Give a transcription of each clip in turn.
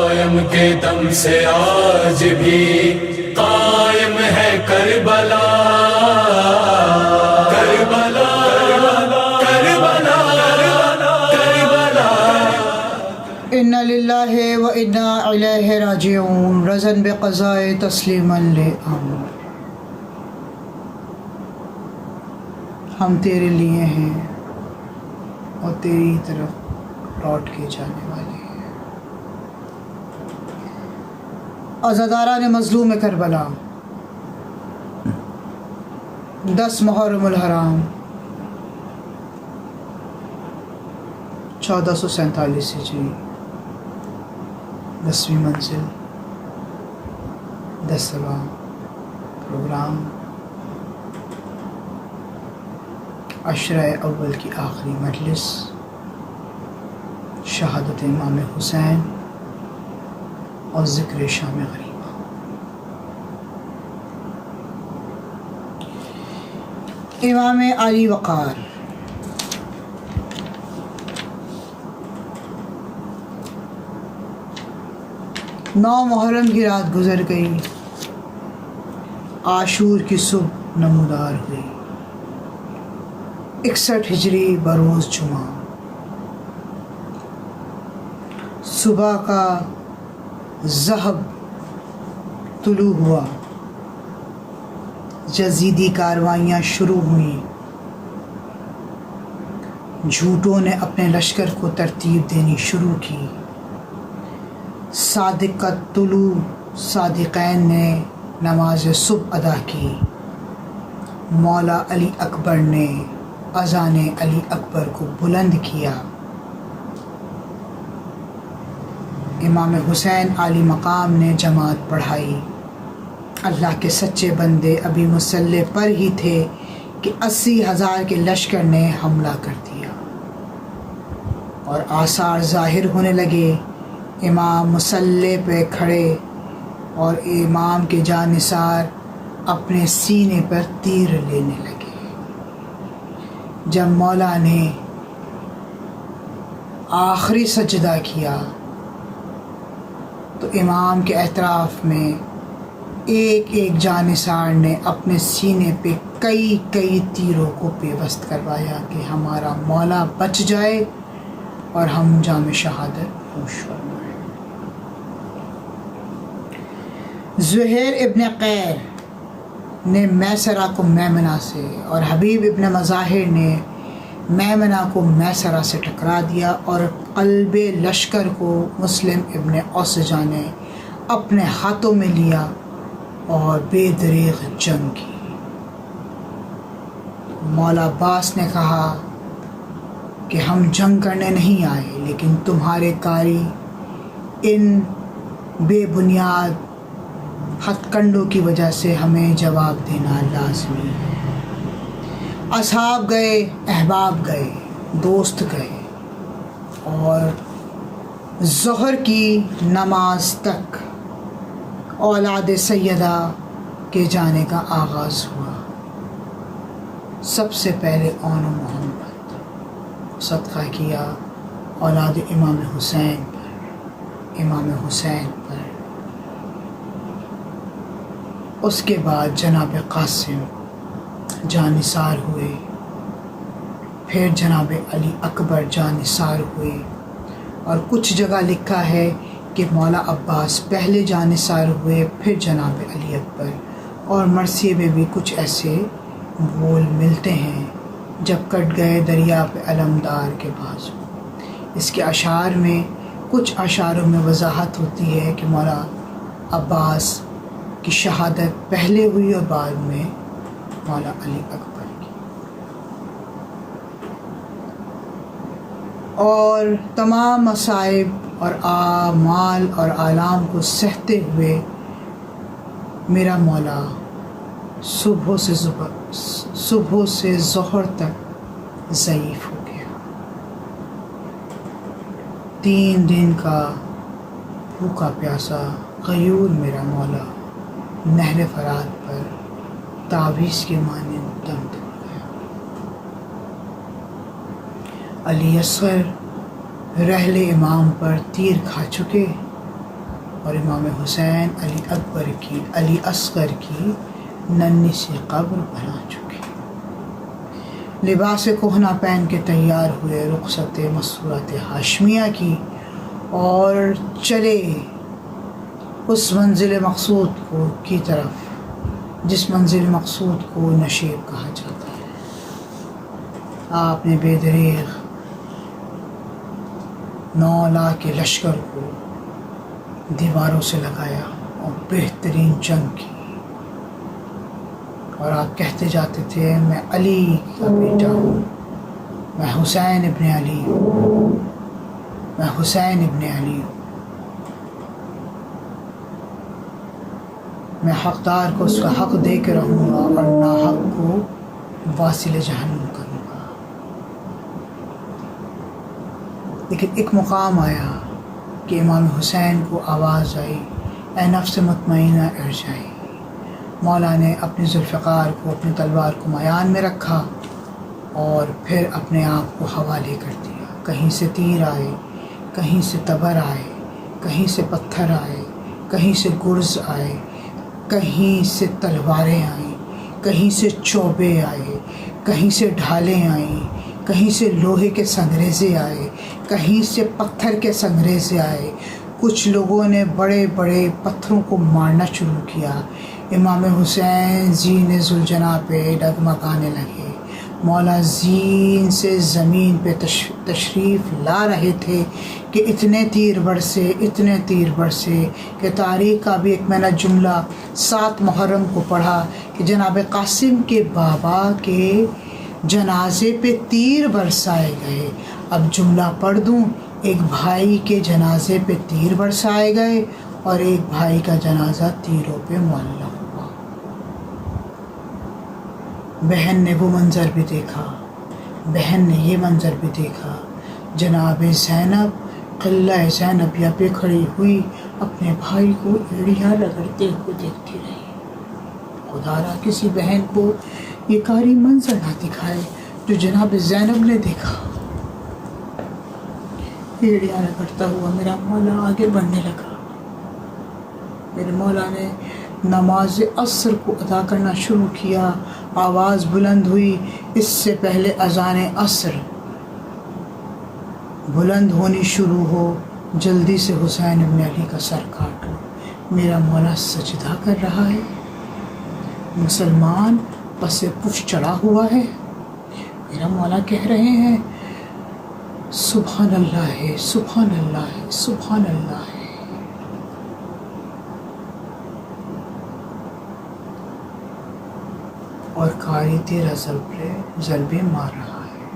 قائم کے دم سے آج بھی قائم ہے کربلا، کربلا، کربلا، کربلا۔ انا للہ و انا الیہ راجعون، رضا بقضاء تسلیما لامر۔ ہم تیرے لیے ہیں اور تیری طرف لوٹ کے جانے والے ہیں۔ عزاداران مظلوم کربلا، 10 محرم الحرام 1447 ہجری، 10ویں منزل 10واں پروگرام، عشرہ اول کی آخری مجلس، شہادت امام حسین اور ذکر شام غریبہ۔ امام علی وقار، نو محرم کی رات گزر گئی، عاشور کی صبح نمودار ہوئی، 61 ہجری بروز جمعہ۔ صبح کا ذہب طلوع ہوا، جزیدی کاروائیاں شروع ہوئیں، جھوٹوں نے اپنے لشکر کو ترتیب دینی شروع کی۔ صادق کا طلوع، صادقین نے نماز صبح ادا کی، مولا علی اکبر نے اذان علی اکبر کو بلند کیا، امام حسین عالی مقام نے جماعت پڑھائی۔ اللہ کے سچے بندے ابھی مسلح پر ہی تھے کہ 80,000 کے لشکر نے حملہ کر دیا اور آثار ظاہر ہونے لگے۔ امام مسلح پہ کھڑے اور امام کے جانثار اپنے سینے پر تیر لینے لگے۔ جب مولا نے آخری سجدہ کیا تو امام کے اطراف میں ایک ایک جانثار نے اپنے سینے پہ کئی تیروں کو پیوست کروایا کہ ہمارا مولا بچ جائے اور ہم جام شہادت نوش فرمائیں۔ زہیر ابن قیر نے میسرہ کو میمنہ سے اور حبیب ابن مظاہر نے میمنہ کو میسرہ سے ٹکرا دیا اور قلب لشکر کو مسلم ابن اوسجہ نے اپنے ہاتھوں میں لیا اور بے دریغ جنگ کی۔ مولا عباس نے کہا کہ ہم جنگ کرنے نہیں آئے، لیکن تمہارے قاری ان بے بنیاد ہتھ کنڈوں کی وجہ سے ہمیں جواب دینا لازمی ہے۔ اصحاب گئے، احباب گئے، دوست گئے اور ظہر کی نماز تک اولاد سیدہ کے جانے کا آغاز ہوا۔ سب سے پہلے اون محمد صدقہ کیا اولاد امام حسین پر، امام حسین پر۔ اس کے بعد جناب قاسم جانثار ہوئے، پھر جناب علی اکبر جانثار ہوئے، اور کچھ جگہ لکھا ہے کہ مولا عباس پہلے جانثار ہوئے پھر جناب علی اکبر، اور مرثیے میں بھی کچھ ایسے بول ملتے ہیں جب کٹ گئے دریا پہ علمدار کے بازو۔ اس کے اشعار میں کچھ اشعاروں میں وضاحت ہوتی ہے کہ مولا عباس کی شہادت پہلے ہوئی اور بعد میں مولا علی اکبر کی۔ اور تمام مصائب اور اعمال اور آلام کو سہتے ہوئے میرا مولا صبح سے ظہر تک ضعیف ہو گیا۔ 3 دن کا بھوکا پیاسا غیور میرا مولا نہر فرات پر تعویذ کے مانند دم توڑ گیا۔ علی اصغر رحل امام پر تیر کھا چکے اور امام حسین علی اکبر کی، علی اصغر کی ننھی سی قبر بنا چکے، لباس کہنا پہن کے تیار ہوئے رخصت مسورت ہاشمیہ کی اور چلے اس منزل مقصود کی طرف جس منزل مقصود کو نشیب کہا جاتا ہے۔ آپ نے بے دریغ 9 لاکھ کے لشکر کو دیواروں سے لگایا اور بہترین جنگ کی، اور آپ کہتے جاتے تھے میں علی کا بیٹا ہوں، میں حسین ابن علی ہوں، میں حسین ابن علی ہوں، میں حقدار کو اس کا حق دے کے رہوں گا اور ناحق کو واصل جہنم کروں گا۔ لیکن ایک مقام آیا کہ امام حسین کو آواز آئی، اے نفس مطمئنہ ارجعی۔ مولا نے اپنے ذوالفقار کو، اپنی تلوار کو میان میں رکھا اور پھر اپنے آپ کو حوالے کر دیا۔ کہیں سے تیر آئے، کہیں سے تبر آئے، کہیں سے پتھر آئے، کہیں سے گرز آئے، کہیں سے تلواریں آئیں، کہیں سے چوبے آئے، کہیں سے ڈھالیں آئیں، کہیں سے لوہے کے سنگریزے آئے، کہیں سے پتھر کے سنگریزے آئے۔ کچھ لوگوں نے بڑے بڑے پتھروں کو مارنا شروع کیا۔ امام حسین زین ذوالجناح پہ ڈگمگانے لگے۔ مولا زین سے زمین پہ تشریف لا رہے تھے کہ اتنے تیر برسے کہ تاریخ کا بھی ایک میں نے جملہ 7 محرم کو پڑھا کہ جناب قاسم کے بابا کے جنازے پہ تیر برسائے گئے۔ اب جملہ پڑھ دوں، ایک بھائی کے جنازے پہ تیر برسائے گئے اور ایک بھائی کا جنازہ تیروں پہ معلق ہوا۔ بہن نے وہ منظر بھی دیکھا، بہن نے یہ منظر بھی دیکھا، جناب زینب قلعہ زینبیہ پہ کھڑی ہوئی اپنے بھائی کو ایڑیاں رگڑتے ہوئے دیکھتی رہی۔ خدا را کسی بہن کو یہ کاری منظر نہ دکھائے جو جناب زینب نے دیکھا۔ ایڑیاں رگڑتا ہوا میرا مولا آگے بڑھنے لگا۔ میرے مولا نے نماز عصر کو ادا کرنا شروع کیا۔ آواز بلند ہوئی، اس سے پہلے اذان عصر بلند ہونی شروع ہو، جلدی سے حسین ابن علی کا سر کاٹ لو۔ میرا مولا سجدہ کر رہا ہے، مسلمان پس پش چڑھا ہوا ہے۔ میرا مولا کہہ رہے ہیں سبحان اللہ ہے، سبحان اللہ ہے، سبحان اللہ ہے۔ اور قاری 13 ضربے مار رہا ہے۔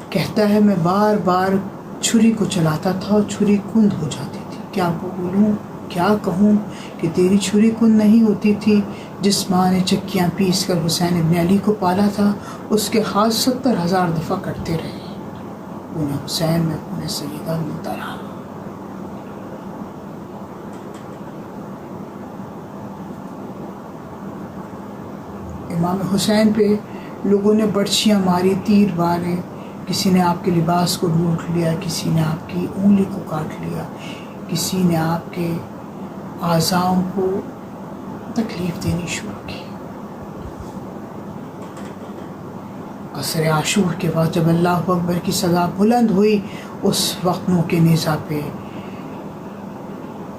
کہتا ہے میں بار بار چھری کو چلاتا تھا اور چھری کند ہو جاتی تھی۔ کیا بولوں، کیا کہوں کہ تیری چھری کند نہیں ہوتی تھی؟ جس ماں نے چکیاں پیس کر حسین ابن علی کو پالا تھا، اس کے ہاتھ 70,000 دفعہ کٹتے رہے۔ انہیں حسین میں اپنے سیدہ ملتا رہا۔ امام حسین پہ لوگوں نے برچیاں ماری، تیر مارے، کسی نے آپ کے لباس کو لوٹ لیا، کسی نے آپ کی انگلی کو کاٹ لیا، کسی نے آپ کے اعضاؤں کو تکلیف دینی شروع کی۔ عصر عاشور کے بعد جب اللہ اکبر کی صدا بلند ہوئی، اس وقت نو کے نیزہ پہ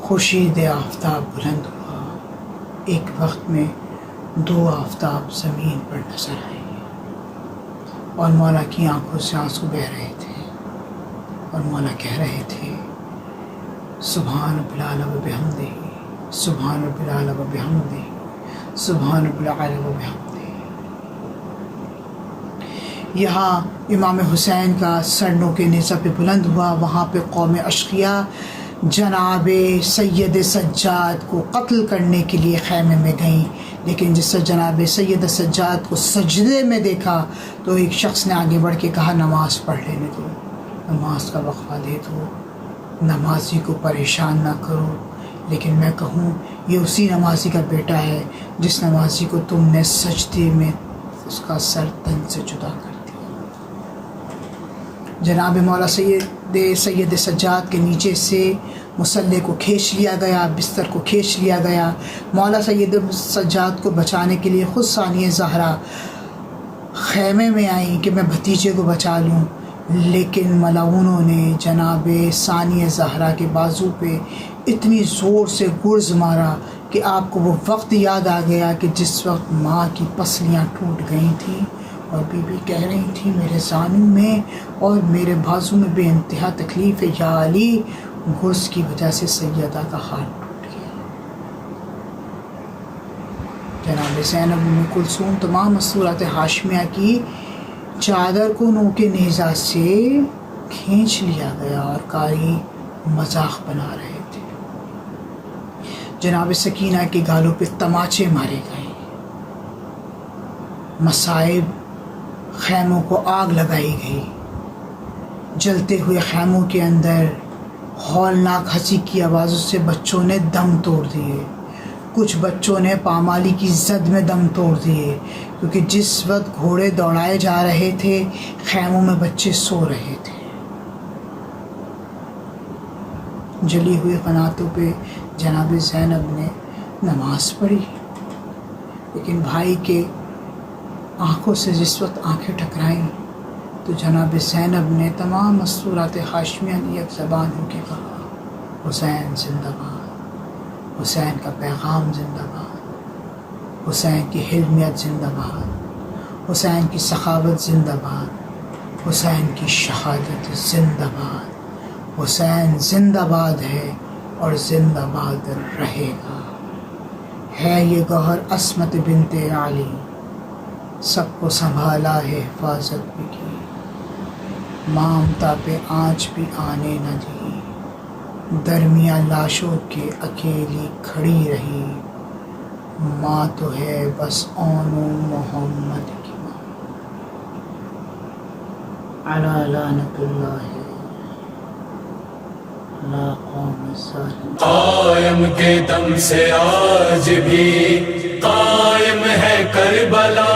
خورشید آفتاب بلند ہوا۔ ایک وقت میں 2 آفتاب زمین پر نظر آئے اور مولا کی آنکھوں سے آنسو بہہ رہے تھے، اور مولا کہہ رہے تھے سبحان رب العلی و بحمدہ، سبحان رب العلی و بحمدہ، سبحان رب العلی و بحمدہ۔ یہاں امام حسین کا سر نو کے نیزہ پہ بلند ہوا، وہاں پہ قوم اشقیاء جناب سید سجاد کو قتل کرنے کے لیے خیمے میں گئیں، لیکن جس سے جناب سید سجاد کو سجدے میں دیکھا تو ایک شخص نے آگے بڑھ کے کہا نماز پڑھ لینے دو، نماز کا وقفہ دے دو، نمازی کو پریشان نہ کرو۔ لیکن میں کہوں یہ اسی نمازی کا بیٹا ہے جس نمازی کو تم نے سجدے میں اس کا سر تن سے جدا کر دیا۔ جناب مولا سید سجاد کے نیچے سے مصلی کو کھینچ لیا گیا، بستر کو کھینچ لیا گیا۔ مولا سید سجاد کو بچانے کے لیے خود ثانیہ زہرا خیمے میں آئیں کہ میں بھتیجے کو بچا لوں، لیکن ملعونوں نے جناب ثانیہ زہرا کے بازو پہ اتنی زور سے گرز مارا کہ آپ کو وہ وقت یاد آ گیا کہ جس وقت ماں کی پسلیاں ٹوٹ گئی تھیں اور بی بی کہہ رہی تھی میرے زانو میں اور میرے بازو میں بے انتہا تکلیف ہے یا علی، گرز کی وجہ سے سیدہ کا ہاتھ ٹوٹ گیا۔ جناب زینب ام کلثوم تمام مستورات ہاشمیہ کی چادر کو نوک نیزہ سے کھینچ لیا گیا اور قاری مذاق بنا رہے تھے۔ جناب سکینہ کے گالوں پہ تماچے مارے گئے، مصائب خیموں کو آگ لگائی گئی، جلتے ہوئے خیموں کے اندر ہولناک ہنسی کی آوازوں سے بچوں نے دم توڑ دیے، کچھ بچوں نے پامالی کی زد میں دم توڑ دیے، کیونکہ جس وقت گھوڑے دوڑائے جا رہے تھے خیموں میں بچے سو رہے تھے۔ جلی ہوئی قناتوں پہ جناب زینب نے نماز پڑھی، لیکن بھائی کے آنکھوں سے جس وقت آنکھیں ٹکرائیں تو جناب زینب نے تمام مستورات ہاشمیہ نے ایک زبان ہو کے کہا حسین زندہ باد، حسین کا پیغام زندہ باد، حسین کی حلمیت زندہ باد، حسین کی سخاوت زندہ باد، حسین کی شہادت زندہ باد، حسین زندہ باد ہے اور زندہ باد رہے گا۔ ہے یہ گوہر عصمت بنت علی، سب کو سنبھالا ہے حفاظت بھی کی، مامتا پہ آنچ بھی آنے نہ دی، درمیاں لاشوں کے اکیلی کھڑی رہی، ماں تو ہے بس اون محمد کی ماں۔ علی لعنت اللہ لا قوم الظالمین۔ قائم کے دم سے آج بھی قائم ہے کربلا،